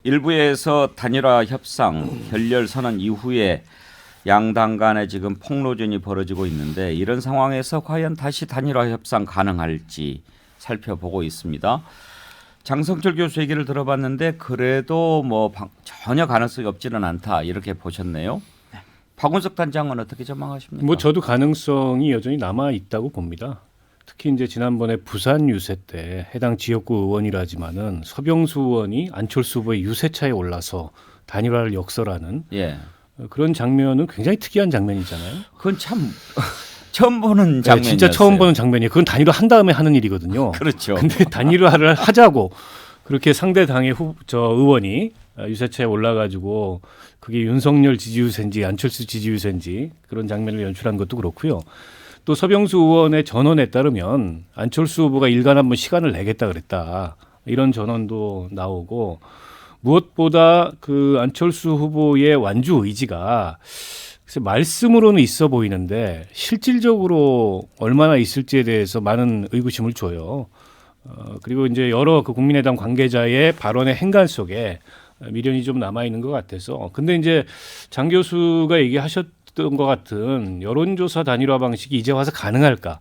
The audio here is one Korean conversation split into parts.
일부에서 단일화 협상 결렬 선언 이후에 양당 간에 지금 폭로전이 벌어지고 있는데 이런 상황에서 과연 다시 단일화 협상 가능할지 살펴보고 있습니다. 장성철 교수 얘기를 들어봤는데 그래도 뭐 전혀 가능성이 없지는 않다 이렇게 보셨네요. 박원석 단장은 어떻게 전망하십니까? 뭐 저도 가능성이 여전히 남아 있다고 봅니다. 특히 이제 지난번에 부산 유세 때 해당 지역구 의원이라지만은 서병수 의원이 안철수 후보의 유세차에 올라서 단일화를 역설하는 그런 장면은 굉장히 특이한 장면이잖아요. 그건 참 처음 보는 장면이었어요. 네, 진짜 처음 보는 장면이에요. 그건 단일화 한 다음에 하는 일이거든요. 그렇죠. 근데 단일화를 하자고 그렇게 상대 당의 의원이 유세차에 올라가지고 그게 윤석열 지지 유세인지 안철수 지지 유세인지 그런 장면을 연출한 것도 그렇고요. 또 서병수 의원의 전언에 따르면 안철수 후보가 일간 한번 시간을 내겠다 그랬다. 이런 전언도 나오고 무엇보다 그 안철수 후보의 완주 의지가 말씀으로는 있어 보이는데 실질적으로 얼마나 있을지에 대해서 많은 의구심을 줘요. 그리고 이제 여러 그 국민의당 관계자의 발언의 행간 속에 미련이 좀 남아 있는 것 같아서. 근데 이제 장 교수가 얘기하셨던 것 같은 여론조사 단일화 방식이 이제 와서 가능할까?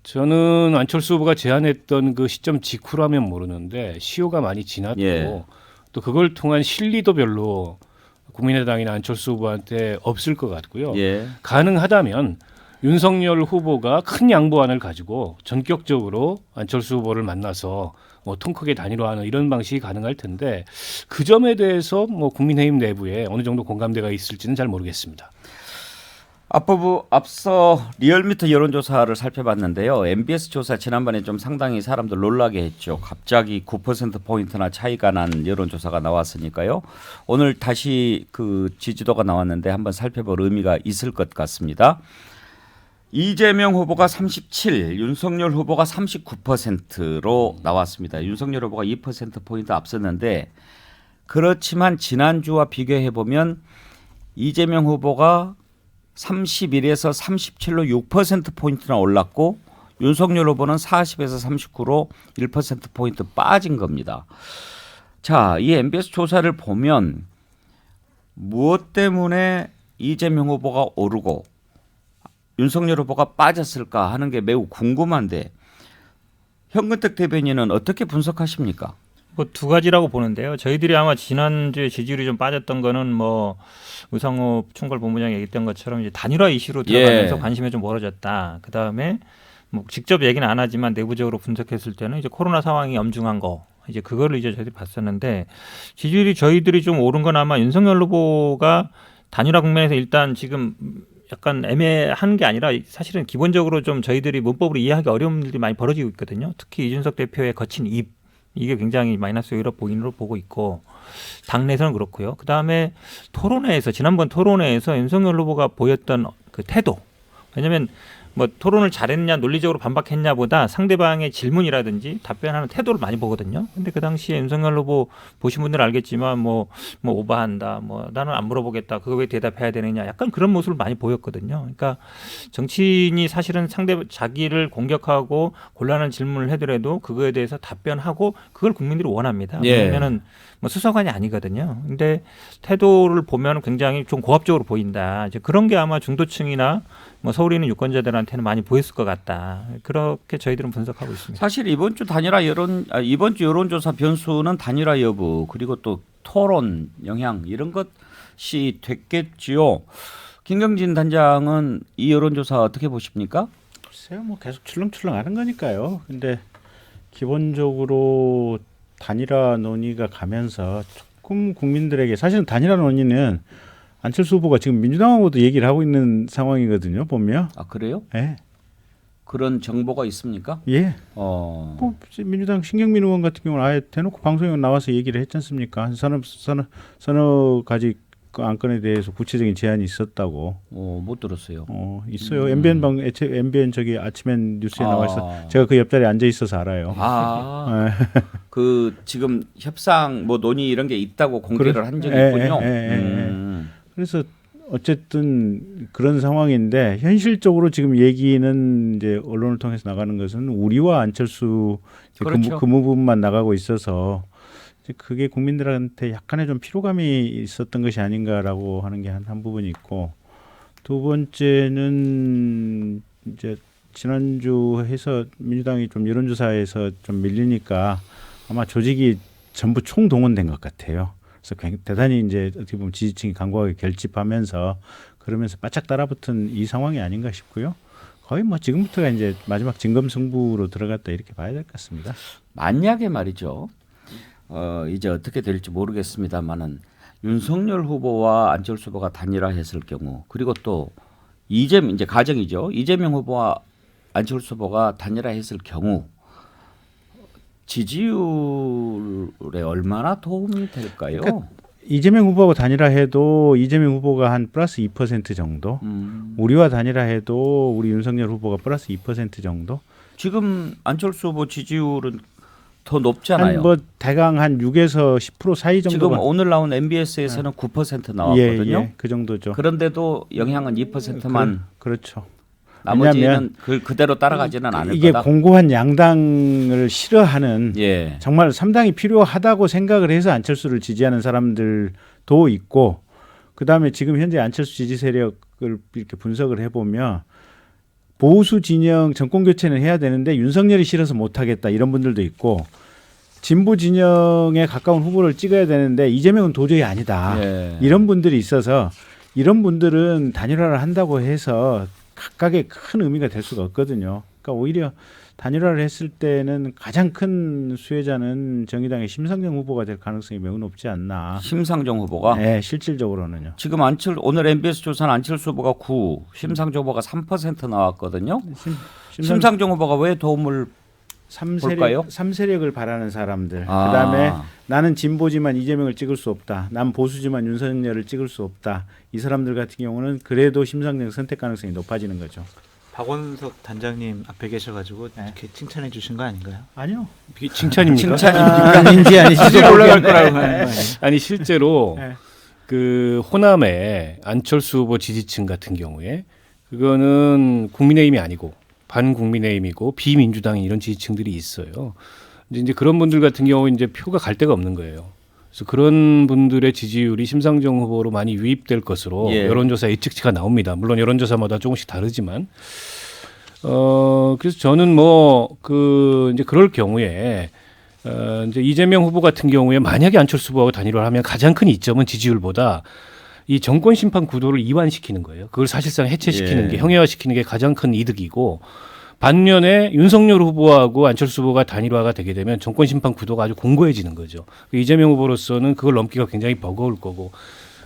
저는 안철수 후보가 제안했던 그 시점 직후라면 모르는데 시효가 많이 지났고 또 그걸 통한 실리도 별로 국민의당이나 안철수 후보한테 없을 것 같고요. 가능하다면 윤석열 후보가 큰 양보안을 가지고 전격적으로 안철수 후보를 만나서 뭐 통크게 단일화하는 이런 방식이 가능할 텐데 그 점에 대해서 뭐 국민의힘 내부에 어느 정도 공감대가 있을지는 잘 모르겠습니다. 앞부분 앞서 리얼미터 여론조사를 살펴봤는데요. MBS 조사 지난번에 좀 상당히 사람들 놀라게 했죠. 갑자기 9%포인트나 차이가 난 여론조사가 나왔으니까요. 오늘 다시 그 지지도가 나왔는데 한번 살펴볼 의미가 있을 것 같습니다. 이재명 후보가 37, 윤석열 후보가 39%로 나왔습니다. 윤석열 후보가 2%포인트 앞섰는데 그렇지만 지난주와 비교해보면 이재명 후보가 31에서 37로 6%포인트나 올랐고 윤석열 후보는 40에서 39로 1%포인트 빠진 겁니다. 자, 이 MBS 조사를 보면 무엇 때문에 이재명 후보가 오르고 윤석열 후보가 빠졌을까 하는 게 매우 궁금한데 현근택 대변인은 어떻게 분석하십니까? 뭐 두 가지라고 보는데요. 저희들이 아마 지난주에 지지율이 좀 빠졌던 거는 뭐 우상호 총괄본부장이 얘기했던 것처럼 이제 단일화 이슈로 들어가면서 관심이 좀 멀어졌다. 그 다음에 뭐 직접 얘기는 안 하지만 내부적으로 분석했을 때는 이제 코로나 상황이 엄중한 거 이제 그거를 이제 저희들이 봤었는데 지지율이 저희들이 좀 오른 건 아마 윤석열 후보가 단일화 국면에서 일단 지금 약간 애매한 게 아니라 사실은 기본적으로 좀 저희들이 문법으로 이해하기 어려운 일들이 많이 벌어지고 있거든요. 특히 이준석 대표의 거친 입 이게 굉장히 마이너스 요인으로 보고 있고 당내에서는 그렇고요. 그다음에 토론회에서 지난번 토론회에서 윤석열 후보가 보였던 그 태도 왜냐하면 뭐 토론을 잘했냐 논리적으로 반박했냐보다 상대방의 질문이라든지 답변하는 태도를 많이 보거든요. 근데 그 당시에 윤석열 후보 보신 분들은 알겠지만 뭐 오버한다, 뭐 나는 안 물어보겠다, 그거 왜 대답해야 되느냐, 약간 그런 모습을 많이 보였거든요. 그러니까 정치인이 사실은 자기를 공격하고 곤란한 질문을 하더라도 그거에 대해서 답변하고 그걸 국민들이 원합니다. 왜냐면은 뭐 수사관이 아니거든요. 근데 태도를 보면 굉장히 좀 고압적으로 보인다. 이제 그런 게 아마 중도층이나 뭐 서울에 있는 유권자들한테는 많이 보였을 것 같다. 그렇게 저희들은 분석하고 있습니다. 사실 이번 주 여론조사 변수는 단일화 여부 그리고 또 토론 영향 이런 것이 됐겠지요. 김경진 단장은 이 여론조사 어떻게 보십니까? 글쎄요, 뭐 계속 출렁출렁하는 거니까요. 근데 기본적으로 단일화 논의가 가면서 조금 국민들에게 사실은 단일화 논의는 안철수 후보가 지금 민주당하고도 얘기를 하고 있는 상황이거든요. 보면. 아 그래요? 네. 그런 정보가 있습니까? 예. 뭐 민주당 신경민 의원 같은 경우는 아예 대놓고 방송에 나와서 얘기를 했지 않습니까? 한 서너 가지 그 안건에 대해서 구체적인 제안이 있었다고. 못 들었어요. 있어요. MBN 저기 아침엔 뉴스에 나와 있어. 제가 그 옆자리에 앉아 있어서 알아요. 그 지금 협상 뭐 논의 이런 게 있다고 공개를 한 적이 있군요. 그래서 어쨌든 그런 상황인데 현실적으로 지금 얘기는 이제 언론을 통해서 나가는 것은 우리와 안철수 그렇죠. 그 부분만 나가고 있어서 이제 그게 국민들한테 약간의 좀 피로감이 있었던 것이 아닌가라고 하는 게 한 부분이 있고, 두 번째는 이제 지난주 해서 민주당이 좀 여론조사에서 좀 밀리니까 아마 조직이 전부 총동원된 것 같아요. 그래서 대단히 이제 어떻게 보면 지지층이 강고하게 결집하면서 그러면서 바짝 따라붙은 이 상황이 아닌가 싶고요. 거의 뭐 지금부터가 이제 마지막 진검승부로 들어갔다 이렇게 봐야 될 것 같습니다. 만약에 말이죠. 이제 어떻게 될지 모르겠습니다만은 윤석열 후보와 안철수 후보가 단일화했을 경우, 그리고 또 이제 가정이죠. 이재명 후보와 안철수 후보가 단일화했을 경우 지지율에 얼마나 도움이 될까요? 그러니까 이재명 후보하고 단일화해도 이재명 후보가 한 플러스 2% 정도, 우리와 단일화해도 우리 윤석열 후보가 플러스 2% 정도. 지금 안철수 후보 지지율은 더 높잖아요. 한 뭐 대강 한 6에서 10% 사이 정도가. 지금 오늘 나온 MBS에서는 9% 나왔거든요. 예, 그 정도죠. 그런데도 영향은 2%만. 그렇죠. 나머지는 그대로 따라가지는 않을 이게 거다. 공고한 양당을 싫어하는 예. 정말 3당이 필요하다고 생각을 해서 안철수를 지지하는 사람들도 있고, 그다음에 지금 현재 안철수 지지 세력을 이렇게 분석을 해보면 보수 진영 정권 교체는 해야 되는데 윤석열이 싫어서 못하겠다 이런 분들도 있고, 진보 진영에 가까운 후보를 찍어야 되는데 이재명은 도저히 아니다. 예. 이런 분들이 있어서 이런 분들은 단일화를 한다고 해서 각각의 큰 의미가 될 수가 없거든요. 그러니까 오히려 단일화를 했을 때는 가장 큰 수혜자는 정의당의 심상정 후보가 될 가능성이 매우 높지 않나. 심상정 후보가 네, 실질적으로는요. 지금 오늘 MBS 조사는 안철수 후보가 9, 심상정 후보가 3% 나왔거든요. 심상정 후보가 왜 도움을 볼까요? 3세력을 바라는 사람들. 아. 그다음에 나는 진보지만 이재명을 찍을 수 없다. 난 보수지만 윤석열을 찍을 수 없다. 이 사람들 같은 경우는 그래도 심상정 선택 가능성이 높아지는 거죠. 박원석 단장님 앞에 계셔가지고 이렇게 칭찬해 주신 거 아닌가요? 아니요. 이게 칭찬입니까? 아닌지 지지율 올라갈 거라고 하는 거 아니에요? 아니 실제로 네. 그 호남의 안철수 후보 지지층 같은 경우에 그거는 국민의힘이 아니고 반국민의힘이고 비민주당이 이런 지지층들이 있어요. 이제 그런 분들 같은 경우 이제 표가 갈 데가 없는 거예요. 그래서 그런 분들의 지지율이 심상정 후보로 많이 유입될 것으로 예. 여론조사 예측치가 나옵니다. 물론 여론조사마다 조금씩 다르지만, 그래서 저는 이제 그럴 경우에 이제 이재명 후보 같은 경우에 만약에 안철수 후보하고 단일화를 하면 가장 큰 이점은 지지율보다 이 정권 심판 구도를 이완시키는 거예요. 그걸 사실상 해체시키는 예. 게 형해화시키는 게 가장 큰 이득이고, 반면에 윤석열 후보하고 안철수 후보가 단일화가 되게 되면 정권 심판 구도가 아주 공고해지는 거죠. 이재명 후보로서는 그걸 넘기가 굉장히 버거울 거고,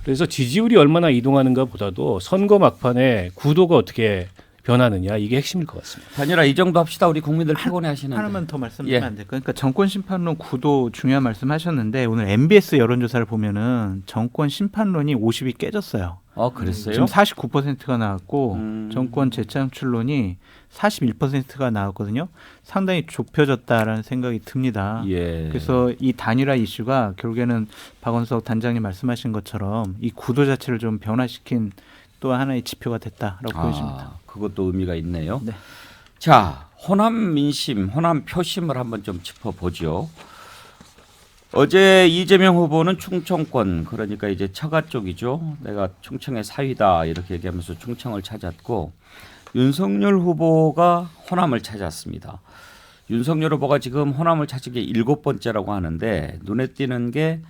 그래서 지지율이 얼마나 이동하는가 보다도 선거 막판에 구도가 어떻게 변하느냐, 이게 핵심일 것 같습니다. 단일화 이 정도 합시다. 우리 국민들 피곤해 하시는데. 하나만 더 말씀드리면 예. 안 될까요? 그러니까 정권 심판론 구도 중요한 말씀하셨는데 오늘 MBS 여론조사를 보면은 정권 심판론이 50이 깨졌어요. 그랬어요? 지금 49%가 나왔고 음. 정권 재창출론이 41%가 나왔거든요. 상당히 좁혀졌다라는 생각이 듭니다. 예. 그래서 이 단일화 이슈가 결국에는 박원석 단장님 말씀하신 것처럼 이 구도 자체를 좀 변화시킨 또 하나의 지표가 됐다라고 보여집니다. 그것도 의미가 있네요. 네. 자, 호남 민심, 호남 표심을 한번 좀 짚어보죠. 어제 이재명 후보는 충청권, 그러니까 이제 처가 쪽이죠. 내가 충청의 사위다 이렇게 얘기하면서 충청을 찾았고, 윤석열 후보가 호남을 찾았습니다. 윤석열 후보가 지금 호남을 찾은 게 7번째라고 하는데, 눈에 띄는 게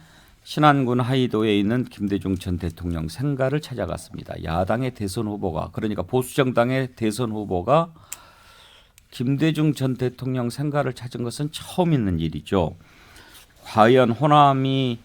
신안군 하이도에 있는 김대중 전 대통령 생가를 찾아갔습니다. 야당의 대선 후보가, 그러니까 보수정당의 대선 후보가 김대중 전 대통령 생가를 찾은 것은 처음 있는 일이죠. 과연 호남이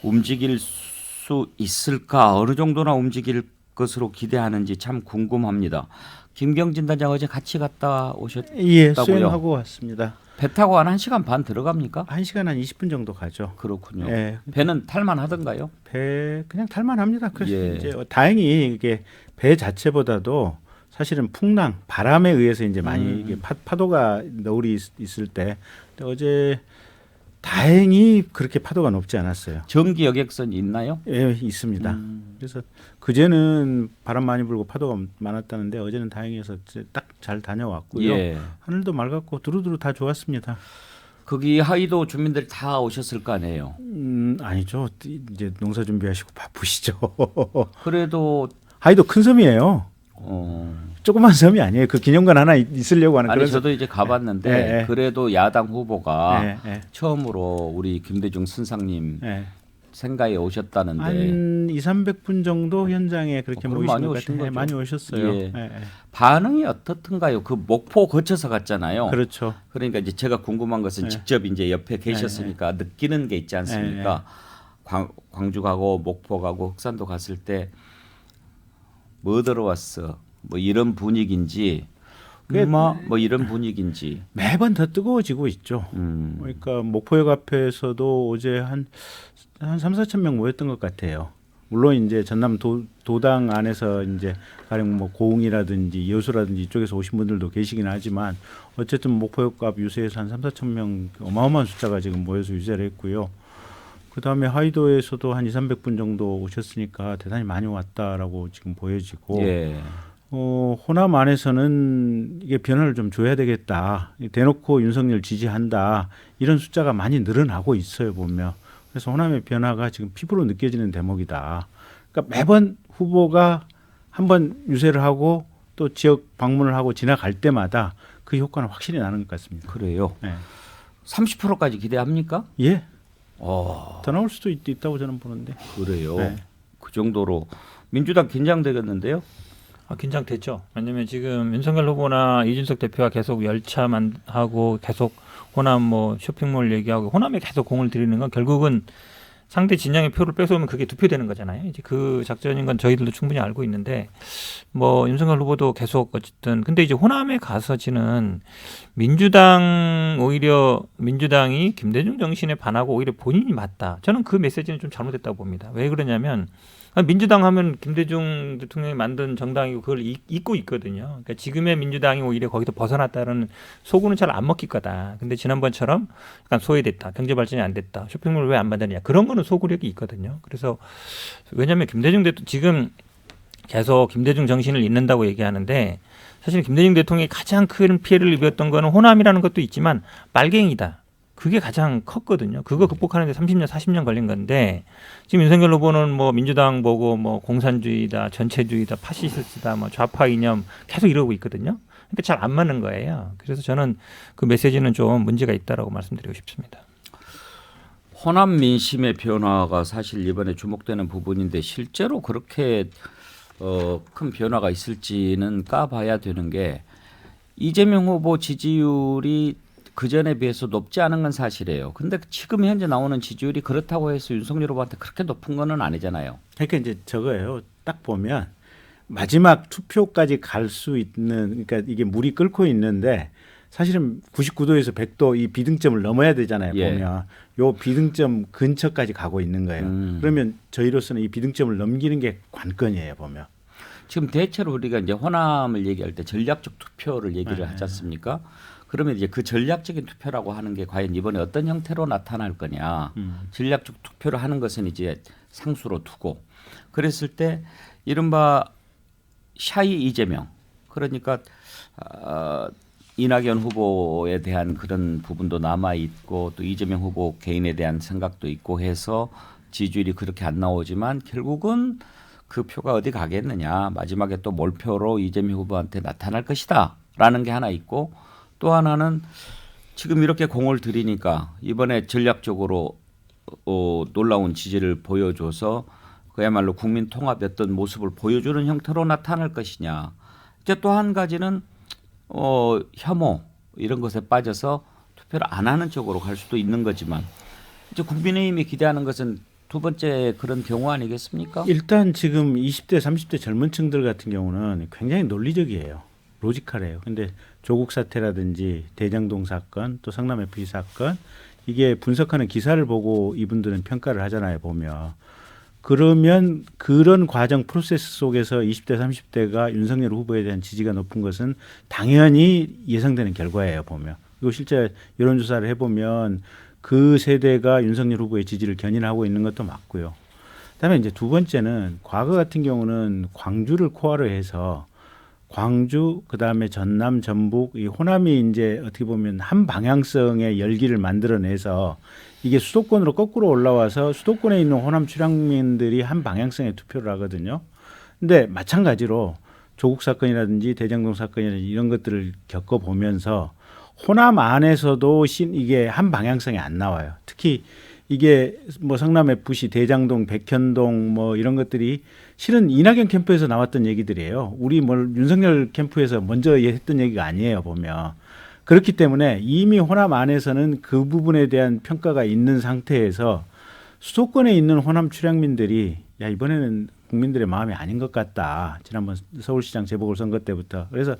움직일 수 있을까? 어느 정도나 움직일 것으로 기대하는지 참 궁금합니다. 김경진 단장 어제 같이 갔다 오셨다고요? 예, 수행하고 왔습니다. 배 타고 한 1시간 반 들어갑니까? 1시간 한 20분 정도 가죠. 그렇군요. 예. 배는 탈만 하던가요? 배 그냥 탈만합니다. 그래서 예. 이제 다행히 이게 배 자체보다도 사실은 풍랑, 바람에 의해서 이제 많이 이게 파도가 너울이 있을 때, 근데 어제 다행히 그렇게 파도가 높지 않았어요. 전기 여객선이 있나요? 예, 있습니다. 그래서 그제는 바람 많이 불고 파도가 많았다는데 어제는 다행히 해서 딱 잘 다녀왔고요. 예. 하늘도 맑았고 두루두루 다 좋았습니다. 거기 하이도 주민들이 다 오셨을 거 아니에요. 아니죠. 이제 농사 준비하시고 바쁘시죠. 그래도 하이도 큰 섬이에요. 조그만 섬이 아니에요. 그 기념관 하나 있으려고 하는 아니 그런 저도 이제 가봤는데 예, 예. 그래도 야당 후보가 예, 예. 처음으로 우리 김대중 선상님 예. 생가에 오셨다는데 한 200~300분 정도 현장에 그렇게 그럼 모이신 많이 것 오신 같아요. 거죠. 많이 오셨어요. 예. 예, 예. 반응이 어떻던가요? 그 목포 거쳐서 갔잖아요. 그렇죠. 그러니까 이제 제가 궁금한 것은 네. 직접 이제 옆에 계셨으니까 느끼는 게 있지 않습니까? 광주 가고 목포 가고 흑산도 갔을 때 뭐 들어왔어? 뭐 이런 분위기인지 뭐 이런 분위기인지 매번 더 뜨거워지고 있죠. 그러니까 목포역 앞에서도 어제 한 3~4천 명 모였던 것 같아요. 물론 이제 전남 도당 안에서 이제 가령 뭐 고흥이라든지 여수라든지 이쪽에서 오신 분들도 계시긴 하지만 어쨌든 목포역 앞 유세에서 한 3~4천 명 어마어마한 숫자가 지금 모여서 유세를 했고요. 그다음에 하이도에서도 한 200~300분 정도 오셨으니까 대단히 많이 왔다라고 지금 보여지고 예. 호남 안에서는 이게 변화를 좀 줘야 되겠다. 대놓고 윤석열 지지한다. 이런 숫자가 많이 늘어나고 있어요, 보면. 그래서 호남의 변화가 지금 피부로 느껴지는 대목이다. 그러니까 매번 후보가 한번 유세를 하고 또 지역 방문을 하고 지나갈 때마다 그 효과는 확실히 나는 것 같습니다. 그래요. 네. 30%까지 기대합니까? 예. 더 나올 수도 있다고 저는 보는데. 그래요. 네. 그 정도로 민주당 긴장되겠는데요? 긴장됐죠. 왜냐하면 지금 윤석열 후보나 이준석 대표가 계속 열차만 하고 계속 호남 뭐 쇼핑몰 얘기하고 호남에 계속 공을 들이는 건 결국은 상대 진영의 표를 뺏어오면 그게 득표되는 거잖아요. 이제 그 작전인 건 저희들도 충분히 알고 있는데 뭐 윤석열 후보도 계속 어쨌든 근데 이제 호남에 가서지는 민주당이 김대중 정신에 반하고 오히려 본인이 맞다. 저는 그 메시지는 좀 잘못됐다고 봅니다. 왜 그러냐면 민주당 하면 김대중 대통령이 만든 정당이고 그걸 잊고 있거든요. 그러니까 지금의 민주당이 오히려 거기서 벗어났다는 소구는 잘 안 먹힐 거다. 근데 지난번처럼 약간 소외됐다. 경제 발전이 안 됐다. 쇼핑몰 왜 안 만드냐. 그런 거는 소구력이 있거든요. 그래서 왜냐하면 김대중 대통령 지금 계속 김대중 정신을 잇는다고 얘기하는데 사실 김대중 대통령이 가장 큰 피해를 입었던 거는 호남이라는 것도 있지만 빨갱이다. 그게 가장 컸거든요. 그거 극복하는데 30년, 40년 걸린 건데 지금 윤석열 후보는 뭐 민주당 보고 뭐 공산주의다, 전체주의다, 파시스트다, 뭐 좌파 이념 계속 이러고 있거든요. 그러니까 잘 안 맞는 거예요. 그래서 저는 그 메시지는 좀 문제가 있다라고 말씀드리고 싶습니다. 호남 민심의 변화가 사실 이번에 주목되는 부분인데 실제로 그렇게 큰 변화가 있을지는 까봐야 되는 게 이재명 후보 지지율이 그전에 비해서 높지 않은 건 사실이에요. 근데 지금 현재 나오는 지지율이 그렇다고 해서 윤석열 후보한테 그렇게 높은 건 아니잖아요. 그러니까 이제 저거예요. 딱 보면 마지막 투표까지 갈 수 있는 그러니까 이게 물이 끓고 있는데 사실은 99도에서 100도 이 비등점을 넘어야 되잖아요. 예. 보면 요 비등점 근처까지 가고 있는 거예요. 그러면 저희로서는 이 비등점을 넘기는 게 관건이에요. 보면 지금 대체로 우리가 이제 호남을 얘기할 때 전략적 투표를 얘기를 하지 않습니까? 그러면 이제 그 전략적인 투표라고 하는 게 과연 이번에 어떤 형태로 나타날 거냐. 전략적 투표를 하는 것은 이제 상수로 두고 그랬을 때 이른바 샤이 이재명 그러니까 이낙연 후보에 대한 그런 부분도 남아 있고 또 이재명 후보 개인에 대한 생각도 있고 해서 지지율이 그렇게 안 나오지만 결국은 그 표가 어디 가겠느냐. 마지막에 또 몰표로 이재명 후보한테 나타날 것이다라는 게 하나 있고 또 하나는 지금 이렇게 공을 들이니까 이번에 전략적으로 놀라운 지지를 보여줘서 그야말로 국민 통합이었던 모습을 보여주는 형태로 나타날 것이냐. 이제 또 한 가지는 혐오 이런 것에 빠져서 투표를 안 하는 쪽으로 갈 수도 있는 거지만 이제 국민의힘이 기대하는 것은 두 번째 그런 경우 아니겠습니까? 일단 지금 20대, 30대 젊은 층들 같은 경우는 굉장히 논리적이에요. 로지컬해요. 근데 조국 사태라든지 대장동 사건 또 성남 FC 사건 이게 분석하는 기사를 보고 이분들은 평가를 하잖아요. 보면. 그러면 그런 과정 프로세스 속에서 20대, 30대가 윤석열 후보에 대한 지지가 높은 것은 당연히 예상되는 결과예요. 보면. 그리고 실제 여론조사를 해보면 그 세대가 윤석열 후보의 지지를 견인하고 있는 것도 맞고요. 그다음에 이제 두 번째는 과거 같은 경우는 광주를 코어로 해서 광주, 그다음에 전남, 전북, 이 호남이 이제 어떻게 보면 한 방향성의 열기를 만들어내서 이게 수도권으로 거꾸로 올라와서 수도권에 있는 호남 출향민들이 한 방향성의 투표를 하거든요. 근데 마찬가지로 조국 사건이라든지 대장동 사건이라든지 이런 것들을 겪어보면서 호남 안에서도 이게 한 방향성이 안 나와요. 특히 이게 뭐 성남 FC, 대장동, 백현동 뭐 이런 것들이 실은 이낙연 캠프에서 나왔던 얘기들이에요. 우리 뭐 윤석열 캠프에서 먼저 했던 얘기가 아니에요, 보면. 그렇기 때문에 이미 호남 안에서는 그 부분에 대한 평가가 있는 상태에서 수도권에 있는 호남 출향민들이 야, 이번에는 국민들의 마음이 아닌 것 같다. 지난번 서울시장 재보궐선거 때부터. 그래서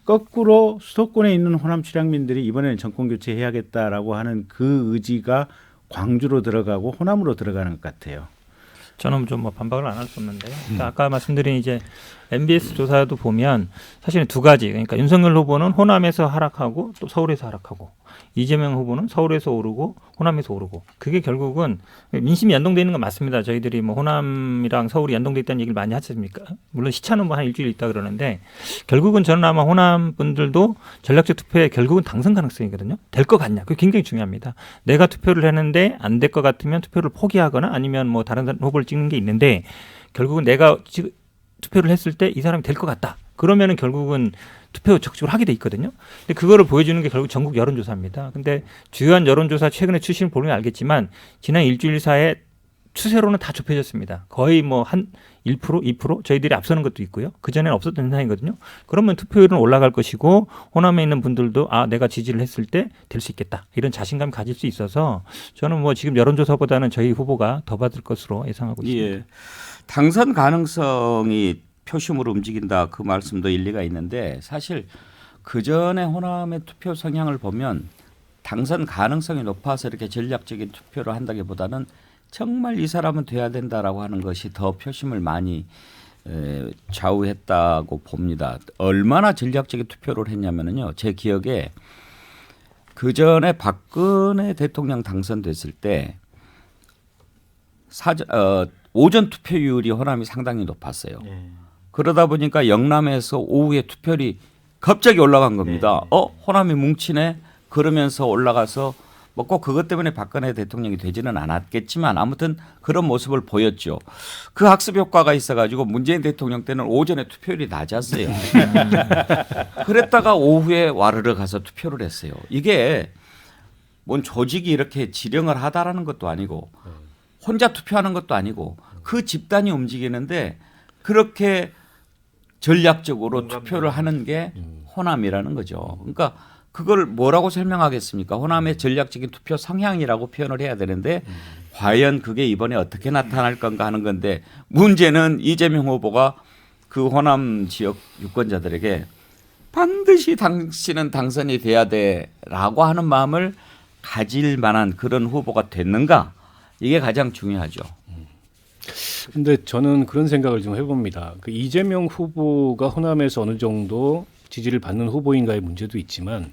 거꾸로 수도권에 있는 호남 출향민들이 이번에는 정권 교체해야겠다라고 하는 그 의지가 광주로 들어가고 호남으로 들어가는 것 같아요. 저는 좀 뭐 반박을 안 할 수 없는데요. 그러니까 아까 말씀드린 이제 MBS 조사도 보면 사실은 두 가지. 그러니까 윤석열 후보는 호남에서 하락하고 또 서울에서 하락하고 이재명 후보는 서울에서 오르고 호남에서 오르고 그게 결국은 민심이 연동돼 있는 건 맞습니다. 저희들이 뭐 호남이랑 서울이 연동돼 있다는 얘기를 많이 하지 않습니까? 물론 시차는 뭐 한 일주일 있다 그러는데 결국은 저는 아마 호남 분들도 전략적 투표에 결국은 당선 가능성이거든요. 될 것 같냐? 그게 굉장히 중요합니다. 내가 투표를 했는데 안 될 것 같으면 투표를 포기하거나 아니면 뭐 다른 후보를 찍는 게 있는데 결국은 내가 투표를 했을 때 이 사람이 될 것 같다. 그러면은 결국은 투표 적극적으로 하게 돼 있거든요. 근데 그거를 보여주는 게 결국 전국 여론조사입니다. 근데 주요한 여론조사 최근에 추신을 보면 알겠지만 지난 일주일 사이에 추세로는 다 좁혀졌습니다. 거의 뭐 한 1%, 2% 저희들이 앞서는 것도 있고요. 그전에는 없었던 현상이거든요. 그러면 투표율은 올라갈 것이고 호남에 있는 분들도 아 내가 지지를 했을 때 될 수 있겠다. 이런 자신감 가질 수 있어서 저는 뭐 지금 여론조사보다는 저희 후보가 더 받을 것으로 예상하고 있습니다. 예. 당선 가능성이 표심으로 움직인다 그 말씀도 일리가 있는데 사실 그전에 호남의 투표 성향을 보면 당선 가능성이 높아서 이렇게 전략적인 투표를 한다기보다는 정말 이 사람은 돼야 된다라고 하는 것이 더 표심을 많이 좌우했다고 봅니다. 얼마나 전략적인 투표를 했냐면요. 제 기억에 그전에 박근혜 대통령 당선됐을 때 오전 투표율이 호남이 상당히 높았어요. 그러다 보니까 영남에서 오후에 투표율이 갑자기 올라간 겁니다. 호남이 뭉치네 그러면서 올라가서 뭐 꼭 그것 때문에 박근혜 대통령이 되지는 않았겠지만 아무튼 그런 모습을 보였죠. 그 학습 효과가 있어가지고 문재인 대통령 때는 오전에 투표율이 낮았어요. 그랬다가 오후에 와르르 가서 투표를 했어요. 이게 뭔 조직이 이렇게 지령을 하다라는 것도 아니고 혼자 투표하는 것도 아니고 그 집단이 움직이는데 그렇게 전략적으로 투표를 하는 게 호남이라는 거죠. 그러니까 그걸 뭐라고 설명하겠습니까? 호남의 전략적인 투표 성향이라고 표현을 해야 되는데 과연 그게 이번에 어떻게 나타날 건가 하는 건데 문제는 이재명 후보가 그 호남 지역 유권자들에게 반드시 당신은 당선이 돼야 돼라고 하는 마음을 가질 만한 그런 후보가 됐는가? 이게 가장 중요하죠. 근데 저는 그런 생각을 좀 해봅니다. 그 이재명 후보가 호남에서 어느 정도 지지를 받는 후보인가의 문제도 있지만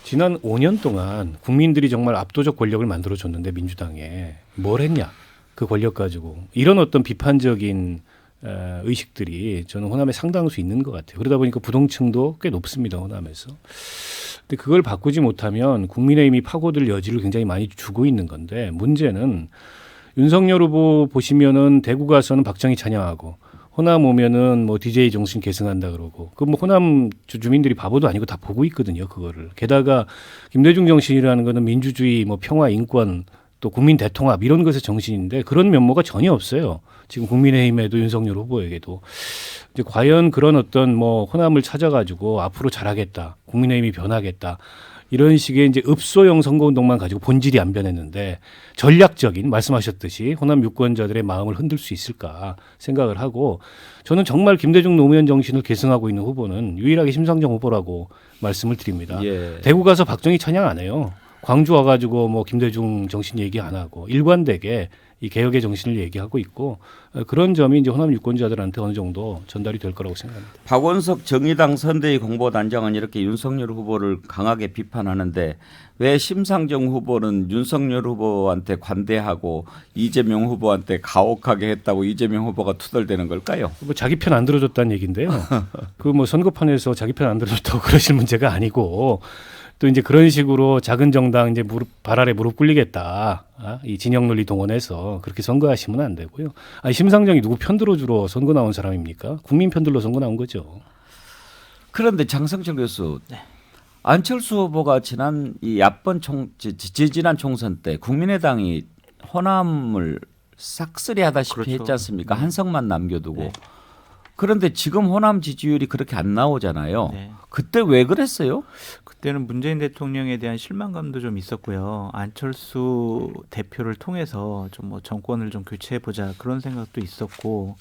지난 5년 동안 국민들이 정말 압도적 권력을 만들어줬는데 민주당에 뭘 했냐 그 권력 가지고 이런 어떤 비판적인 의식들이 저는 호남에 상당수 있는 것 같아요. 그러다 보니까 부동층도 꽤 높습니다. 호남에서. 근데 그걸 바꾸지 못하면 국민의힘이 파고들 여지를 굉장히 많이 주고 있는 건데 문제는 윤석열 후보 보시면은 대구 가서는 박정희 찬양하고 호남 오면은 뭐 DJ 정신 계승한다 그러고 그 뭐 호남 주민들이 바보도 아니고 다 보고 있거든요. 그거를. 게다가 김대중 정신이라는 거는 민주주의, 뭐 평화, 인권 또 국민 대통합 이런 것의 정신인데 그런 면모가 전혀 없어요. 지금 국민의힘에도 윤석열 후보에게도. 이제 과연 그런 어떤 뭐 호남을 찾아가지고 앞으로 잘하겠다, 국민의힘이 변하겠다. 이런 식의 이제 읍소형 선거운동만 가지고 본질이 안 변했는데 전략적인 말씀하셨듯이 호남 유권자들의 마음을 흔들 수 있을까 생각을 하고 저는 정말 김대중 노무현 정신을 계승하고 있는 후보는 유일하게 심상정 후보라고 말씀을 드립니다. 예. 대구 가서 박정희 찬양 안 해요. 광주 와가지고 뭐 김대중 정신 얘기 안 하고 일관되게 이 개혁의 정신을 얘기하고 있고 그런 점이 이제 호남 유권자들한테 어느 정도 전달이 될 거라고 생각합니다. 박원석 정의당 선대위 공보단장은 이렇게 윤석열 후보를 강하게 비판하는데 왜 심상정 후보는 윤석열 후보한테 관대하고 이재명 후보한테 가혹하게 했다고 이재명 후보가 투덜대는 걸까요? 뭐 자기 편 안 들어줬다는 얘기인데요. 그 뭐 선거판에서 자기 편 안 들어줬다고 그러실 문제가 아니고 또 이제 그런 식으로 작은 정당 이제 발 아래 무릎 꿇리겠다. 이 진영 논리 동원해서 그렇게 선거하시면 안 되고요. 아니, 심상정이 누구 편 들어주러 선거 나온 사람입니까? 국민 편 들러 선거 나온 거죠. 그런데 장성철 교수, 안철수 후보가 지난 이 지지난 총선 때 국민의당이 호남을 싹쓸이하다시피 그렇죠. 했지 않습니까? 한석만 남겨두고. 네. 그런데 지금 호남 지지율이 그렇게 안 나오잖아요. 네. 그때 왜 그랬어요? 그때는 문재인 대통령에 대한 실망감도 좀 있었고요. 안철수 대표를 통해서 좀 뭐 정권을 좀 교체해 보자 그런 생각도 있었고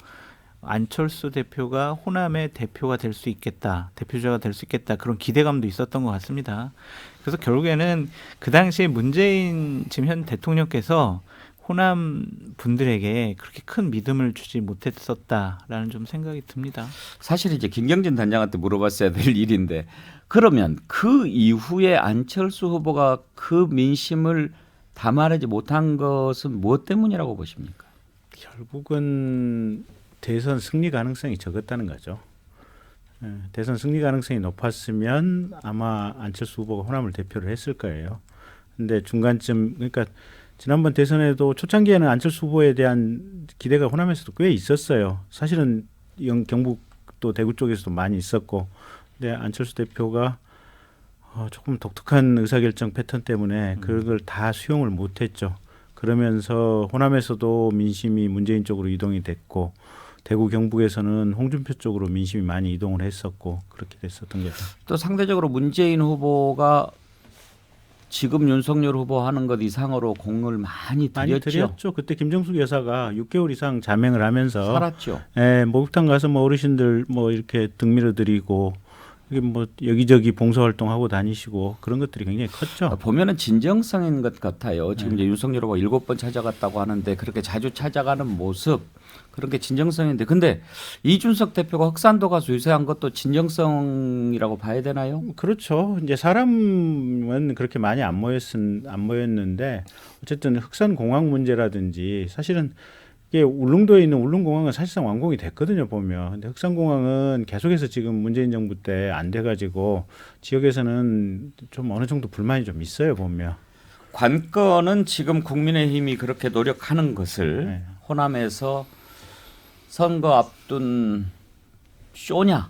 안철수 대표가 호남의 대표가 될 수 있겠다, 대표자가 될 수 있겠다 그런 기대감도 있었던 것 같습니다. 그래서 결국에는 그 당시에 문재인 지금 현 대통령께서 호남 분들에게 그렇게 큰 믿음을 주지 못했었다라는 좀 생각이 듭니다. 사실 이제 김경진 단장한테 물어봤어야 될 일인데 그러면 그 이후에 안철수 후보가 그 민심을 담아내지 못한 것은 무엇 때문이라고 보십니까? 결국은 대선 승리 가능성이 적었다는 거죠. 대선 승리 가능성이 높았으면 아마 안철수 후보가 호남을 대표를 했을 거예요. 근데 중간쯤 그러니까 지난번 대선에도 초창기에는 안철수 후보에 대한 기대가 호남에서도 꽤 있었어요. 사실은 경북 또 대구 쪽에서도 많이 있었고, 근데 안철수 대표가 조금 독특한 의사결정 패턴 때문에 그걸 다 수용을 못했죠. 그러면서 호남에서도 민심이 문재인 쪽으로 이동이 됐고, 대구 경북에서는 홍준표 쪽으로 민심이 많이 이동을 했었고 그렇게 됐었던 거죠. 또 상대적으로 문재인 후보가 지금 윤석열 후보 하는 것 이상으로 공을 많이 들였죠. 드렸죠. 그때 김정숙 여사가 6개월 이상 자맹을 하면서 살았죠. 목욕탕 가서 뭐 어르신들 뭐 이렇게 등 밀어드리고 이게 뭐 여기저기 봉사활동하고 다니시고 그런 것들이 굉장히 컸죠. 보면은 진정성인 것 같아요. 지금 이제 윤석열 후보가 7번 찾아갔다고 하는데 그렇게 자주 찾아가는 모습 그런 게 진정성인데 근데 이준석 대표가 흑산도 가서 유세한 것도 진정성이라고 봐야 되나요? 그렇죠. 이제 사람은 그렇게 많이 안 모였는데 어쨌든 흑산공항 문제라든지 사실은 이게 울릉도에 있는 울릉공항은 사실상 완공이 됐거든요 보면. 근데 흑산공항은 계속해서 지금 문재인 정부 때 안 돼가지고 지역에서는 좀 어느 정도 불만이 좀 있어요 보면. 관건은 지금 국민의힘이 그렇게 노력하는 것을 네. 호남에서 선거 앞둔 쇼냐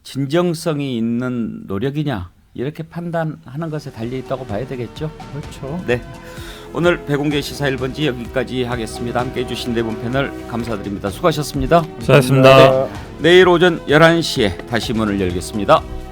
진정성이 있는 노력이냐 이렇게 판단하는 것에 달려 있다고 봐야 되겠죠. 그렇죠. 네, 오늘 백운계 시사 1번지 여기까지 하겠습니다. 함께해 주신 네 분 패널 감사드립니다. 수고하셨습니다. 수고하셨습니다. 내일 오전 11시에 다시 문을 열겠습니다.